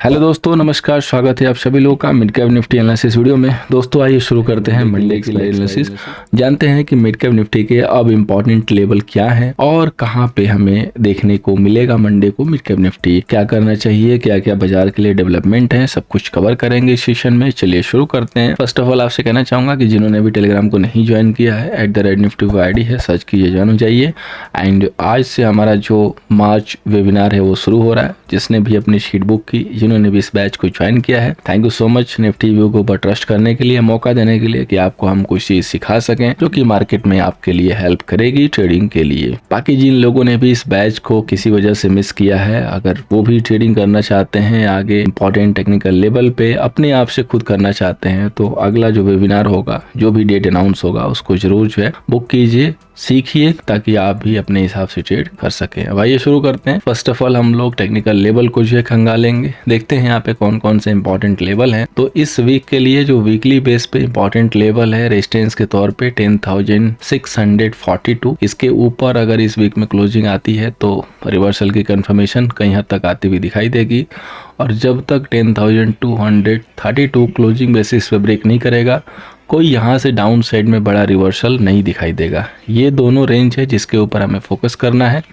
Hello दोस्तों, नमस्कार। स्वागत है आप सभी लोगों का mid cap Nifty analysis video में। दोस्तों आइए शुरू करते हैं मंडे की लाइव एनालिसिस। जानते हैं कि मिड कैप निफ्टी के अब इम्पोर्टेंट लेवल क्या है और कहां पे हमें देखने को मिलेगा मंडे को मिड कैप निफ्टी, क्या करना चाहिए, क्या क्या बाजार के लिए डेवलपमेंट है, सब कुछ कवर करेंगे इस सेशन में। चलिए शुरू करते हैं। फर्स्ट ऑफ ऑल आपसे कहना चाहूंगा कि जिन्होंने भी टेलीग्राम को नहीं ज्वाइन किया है, @निफ्टी को आईडी है, सर्च कीजिए, ज्वाइन हो जाइए। एंड आज से हमारा जो मार्च वेबिनार है वो शुरू हो रहा है। जिसने भी अपनी शीट बुक की, जिन्होंने भी इस बैच को ज्वाइन किया है, thank you so much Nifty view के ऊपर ट्रस्ट करने के लिए, मौका देने के लिए कि आपको हम कुछ चीज सिखा सकें जो कि मार्केट में आपके लिए हेल्प करेगी ट्रेडिंग के लिए। बाकी जिन लोगों ने भी इस बैच को किसी वजह से मिस किया है, अगर वो भी ट्रेडिंग करना चाहते हैं आगे इंपॉर्टेंट टेक्निकल लेवल पे अपने आप से खुद करना चाहते हैं, तो अगला जो वेबिनार होगा, जो भी डेट अनाउंस होगा, उसको जरूर जो है बुक कीजिए, सीखिए, ताकि आप भी अपने हिसाब से ट्रेड कर सकें। अब आइए शुरू करते हैं। फर्स्ट ऑफ ऑल हम लोग टेक्निकल लेवल को जो है खंगालेंगे, देखते हैं यहाँ पे कौन कौन से इंपॉर्टेंट लेवल हैं। तो इस वीक के लिए जो वीकली बेस पे इंपॉर्टेंट लेवल है रेजिस्टेंस के तौर पे 10,642। इसके ऊपर अगर इस वीक में क्लोजिंग आती है तो रिवर्सल की कंफर्मेशन कहीं हद तक आती हुई दिखाई देगी, और जब तक 10,232 क्लोजिंग बेसिस पे ब्रेक नहीं करेगा, कोई यहाँ से डाउन साइड में बड़ा रिवर्सल नहीं दिखाई देगा। ये दोनों रेंज है जिसके ऊपर हमें फोकस करना है।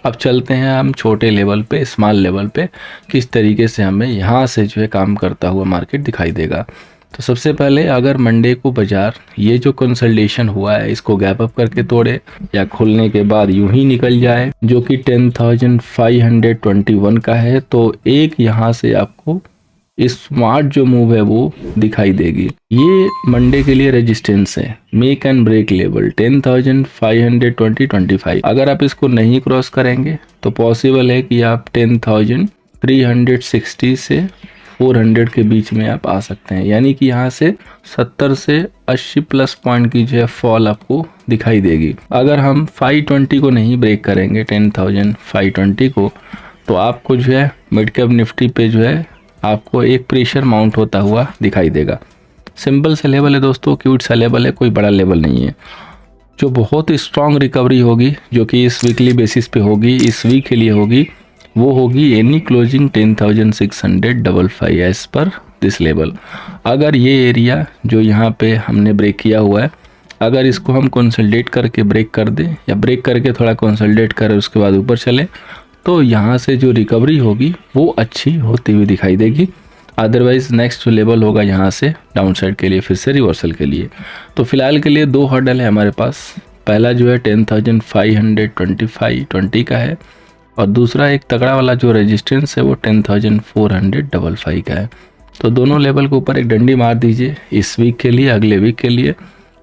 अब चलते हैं हम छोटे लेवल पे, स्मॉल लेवल पे, किस तरीके से हमें यहाँ से जो है काम करता हुआ मार्केट दिखाई देगा। तो सबसे पहले अगर मंडे को बाजार ये जो कंसल्टेशन हुआ है इसको गैप अप करके तोड़े या खुलने के बाद यूं ही निकल जाए जो कि 10,521 का है, तो एक यहाँ से आपको स्मार्ट जो मूव है वो दिखाई देगी। ये मंडे के लिए रेजिस्टेंस है, मेक एंड ब्रेक लेवल 10,520-25। अगर आप इसको नहीं क्रॉस करेंगे तो पॉसिबल है कि आप 10,360 से 400 के बीच में आप आ सकते हैं, यानी कि यहाँ से 70 से 80 प्लस पॉइंट की जो है फॉल आपको दिखाई देगी। अगर हम 520 को नहीं ब्रेक करेंगे, 10,520 को, तो आपको जो है मिड कैप निफ्टी पे जो है आपको एक प्रेशर माउंट होता हुआ दिखाई देगा। सिंपल सा लेवल है दोस्तों, क्यूट सा लेवल है, कोई बड़ा लेवल नहीं है। जो बहुत स्ट्रॉन्ग रिकवरी होगी, जो कि इस वीकली बेसिस पे होगी, इस वीक के लिए होगी, वो होगी any closing 10,655 as per this level. अगर ये एरिया जो यहाँ पे हमने ब्रेक किया हुआ है, अगर इसको हम कंसोलिडेट करके ब्रेक कर दें या ब्रेक करके थोड़ा कंसोलिडेट करें उसके बाद ऊपर चले, तो यहाँ से जो रिकवरी होगी वो अच्छी होती हुई दिखाई देगी। अदरवाइज नेक्स्ट जो लेवल होगा यहाँ से डाउन साइड के लिए फिर से रिवर्सल के लिए। तो फिलहाल के लिए दो हर्डल है हमारे पास। पहला जो है 10,525.20 का है, और दूसरा एक तगड़ा वाला जो रेजिस्टेंस है वो 10,455 का है। तो दोनों लेवल के ऊपर एक डंडी मार दीजिए इस वीक के लिए, अगले वीक के लिए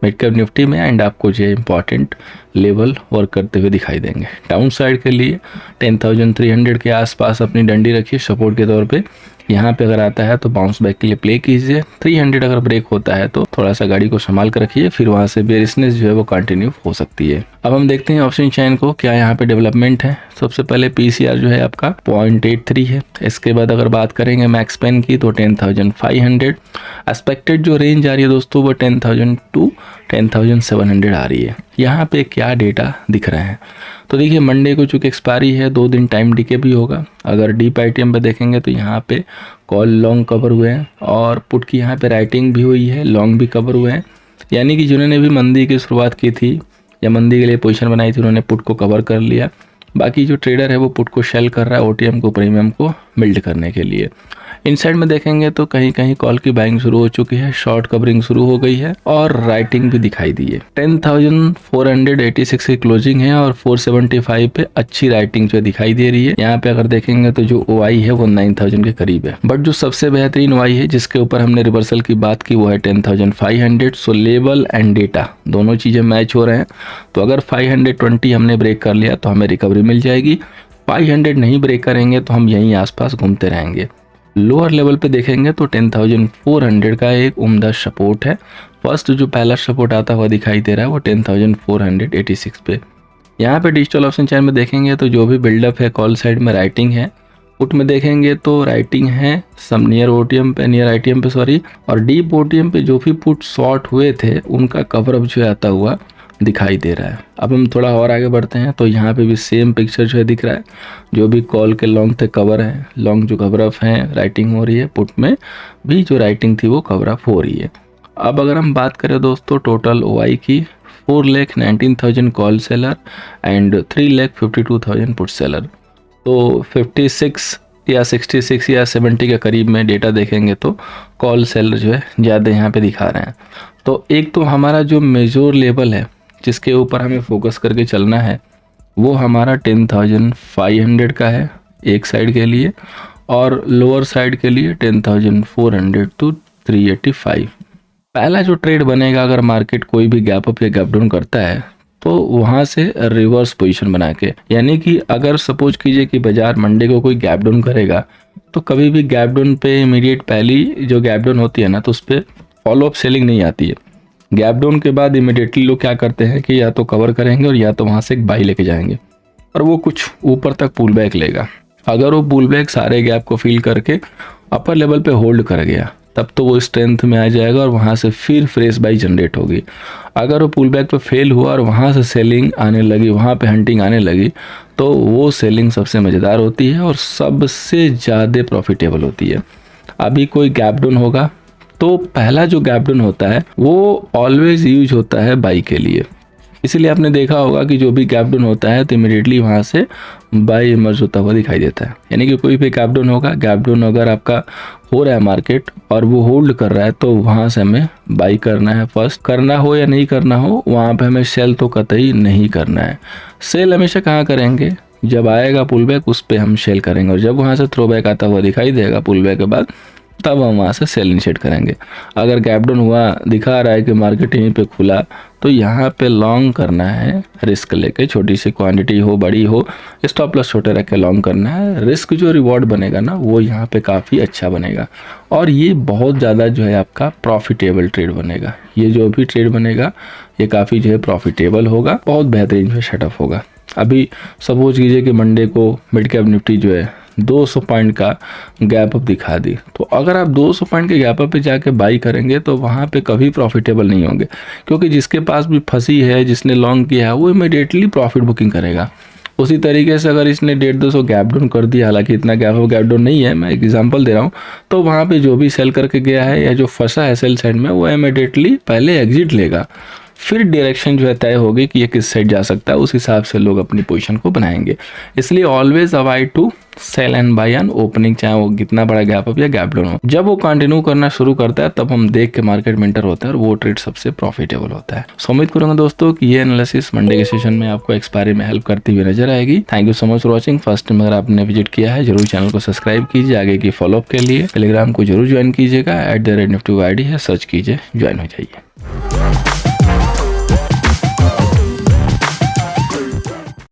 मिड कैप निफ्टी में, एंड आपको जो इंपॉर्टेंट लेवल वर्क करते हुए दिखाई देंगे। डाउन साइड के लिए 10,300 के आसपास अपनी डंडी रखिए सपोर्ट के तौर पे। यहाँ पे अगर आता है तो बाउंस बैक के लिए प्ले कीजिए। 300 अगर ब्रेक होता है तो थोड़ा सा गाड़ी को संभाल कर रखिए, फिर वहाँ से बेरिशनेस जो है वो कंटिन्यू हो सकती है। अब हम देखते हैं ऑप्शन चेन को, क्या यहाँ पे डेवलपमेंट है। सबसे पहले पीसीआर जो है आपका 0.83 है। इसके बाद अगर बात करेंगे मैक्स पेन की तो 10,500। एक्सपेक्टेड जो रेंज आ रही है दोस्तों वो 10,000 to 10,700 आ रही है। यहाँ पे क्या डेटा दिख रहे हैं, तो देखिए मंडे को चूँकि एक्सपायरी है, 2 दिन टाइम डीके भी होगा। अगर डीप आईटीएम पे देखेंगे तो यहाँ पे कॉल लॉन्ग कवर हुए हैं और पुट की यहाँ पे राइटिंग भी हुई है, लॉन्ग भी कवर हुए हैं। यानी कि जिन्होंने भी मंदी की शुरुआत की थी या मंदी के लिए पोजीशन बनाई थी, उन्होंने पुट को कवर कर लिया। बाकी जो ट्रेडर है वो पुट को शेल कर रहा है ओटीएम को, प्रीमियम को बिल्ड करने के लिए। इनसाइड में देखेंगे तो कहीं कहीं कॉल की बाइंग शुरू हो चुकी है, शॉर्ट कवरिंग शुरू हो गई है और राइटिंग भी दिखाई दी है। 10,486 की क्लोजिंग है और 475 पे अच्छी राइटिंग जो दिखाई दे रही है। यहाँ पे अगर देखेंगे तो जो ओआई है वो 9,000 के करीब है, बट जो सबसे बेहतरीन ओआई है जिसके ऊपर हमने रिवर्सल की बात की वो है 10,500। सो लेवल एंड डेटा दोनों चीजें मैच हो रहे हैं। तो अगर 520 हमने ब्रेक कर लिया तो हमें रिकवरी मिल जाएगी। 500 नहीं ब्रेक करेंगे तो हम यहीं आसपास घूमते रहेंगे। लोअर लेवल पे देखेंगे तो 10,400 का एक उम्दा सपोर्ट है। फर्स्ट जो पहला सपोर्ट आता हुआ दिखाई दे रहा है वो 10,486 पे। यहाँ पे डिजिटल ऑप्शन चैन में देखेंगे तो जो भी बिल्डअप है कॉल साइड में राइटिंग है, पुट में देखेंगे तो राइटिंग है सम नियर ओटीएम पे, नियर आईटीएम पे सॉरी, और डीप ओटीएम पे जो भी पुट शॉर्ट हुए थे उनका कवरअप जो आता हुआ दिखाई दे रहा है। अब हम थोड़ा और आगे बढ़ते हैं तो यहाँ पे भी सेम पिक्चर जो है दिख रहा है। जो भी कॉल के लॉन्ग थे कवर है, लॉन्ग जो कवर अप है राइटिंग हो रही है, पुट में भी जो राइटिंग थी वो कवर अप हो रही है। अब अगर हम बात करें दोस्तों टोटल OI की, 4,19,000 call seller and 3,52,000 put seller, तो 56 या 66 या 70 के करीब में डेटा देखेंगे तो कॉल सेलर जो है ज़्यादा यहाँ पे दिखा रहे हैं। तो एक तो हमारा जो मेजर लेवल है जिसके ऊपर हमें फोकस करके चलना है वो हमारा 10,500 का है एक साइड के लिए, और लोअर साइड के लिए 10,400 to 385। पहला जो ट्रेड बनेगा अगर मार्केट कोई भी गैप अप या गैप डाउन करता है तो वहाँ से रिवर्स पोजीशन बना के, यानी कि अगर सपोज कीजिए कि बाजार मंडे को कोई गैप डाउन करेगा तो कभी भी गैप डाउन पे इमीडिएट पहली जो गैप डाउन होती है ना तो उस पर फॉलो अप सेलिंग नहीं आती है। गैप डाउन के बाद इमीडिएटली लोग क्या करते हैं कि या तो कवर करेंगे और या तो वहाँ से एक बाई लेके जाएंगे और वो कुछ ऊपर तक पुल बैक लेगा। अगर वो पुल बैक सारे गैप को फिल करके अपर लेवल पे होल्ड कर गया तब तो वो स्ट्रेंथ में आ जाएगा और वहाँ से फिर फ्रेश बाई जनरेट होगी। अगर वो पुल बैक पे फेल हुआ और वहाँ से सेलिंग आने लगी, वहाँ पे हंटिंग आने लगी, तो वो सेलिंग सबसे मज़ेदार होती है और सबसे ज़्यादा प्रॉफिटेबल होती है। अभी कोई गैप डाउन होगा तो पहला जो गैप डाउन होता है वो ऑलवेज यूज होता है बाई के लिए, इसीलिए आपने देखा होगा कि जो भी गैप डाउन होता है तो इमीडिएटली वहाँ से बाई इमर्ज होता हुआ दिखाई देता है। यानी कि कोई भी गैप डाउन होगा, गैप डाउन अगर आपका हो रहा है मार्केट और वो होल्ड कर रहा है तो वहाँ से हमें बाई करना है। फर्स्ट करना हो या नहीं करना हो, वहाँ पे हमें सेल तो कतई नहीं करना है। सेल हमेशा कहाँ करेंगे, जब आएगा पुल बैक उस पर हम सेल करेंगे, और जब वहाँ से थ्रो बैक आता हुआ दिखाई देगा पुल बैक के बाद तब हम वहाँ से सेल इनिशिएट करेंगे। अगर गैप डाउन हुआ दिखा रहा है कि मार्केट यहीं पे खुला तो यहाँ पे लॉन्ग करना है, रिस्क लेके, छोटी सी क्वांटिटी हो बड़ी हो, स्टॉप लॉस छोटे रख के लॉन्ग करना है। रिस्क जो रिवॉर्ड बनेगा ना वो यहाँ पे काफ़ी अच्छा बनेगा और ये बहुत ज़्यादा जो है आपका प्रॉफिटेबल ट्रेड बनेगा। ये जो भी ट्रेड बनेगा ये काफ़ी जो है प्रॉफिटेबल होगा, बहुत बेहतरीन जो है सेटअप होगा। अभी सपोज कीजिए कि मंडे को मिड कैप निफ्टी जो है 200 पॉइंट का गैप अप दिखा दी, तो अगर आप 200 पॉइंट के गैप अप पे जाके बाई करेंगे तो वहाँ पे कभी प्रॉफिटेबल नहीं होंगे, क्योंकि जिसके पास भी फंसी है, जिसने लॉन्ग किया है, वो इमीडिएटली प्रॉफिट बुकिंग करेगा। उसी तरीके से अगर इसने 150-200 गैप डाउन कर दिया, हालांकि इतना गैप डाउन नहीं है, मैं एग्जांपल दे रहा हूँ, तो वहाँ पे जो भी सेल करके गया है या जो फंसा है सेल साइड में वो इमीडिएटली पहले एग्जिट लेगा, फिर डायरेक्शन जो है तय होगी कि ये किस साइड जा सकता है, उस हिसाब से लोग अपनी पोजीशन को बनाएंगे। इसलिए always avoid to sell and buy on opening, चाहे वो कितना बड़ा गैप अप या गैप डाउन हो। जब वो कंटिन्यू करना शुरू करता है तब हम देख के मार्केट में एंटर होता है और वो ट्रेड सबसे प्रॉफिटेबल होता है। सो उम्मीद करूंगा दोस्तों कि ये एनालिसिस मंडे के सेशन में आपको एक्सपायरी में हेल्प करती हुई नजर आएगी। Thank you so much for watching. First time अगर आपने विजिट किया है जरूर चैनल को सब्सक्राइब कीजिए। आगे की फॉलोअप के लिए टेलीग्राम को जरूर ज्वाइन कीजिएगा, @nifty है, सर्च कीजिए, ज्वाइन हो जाइए।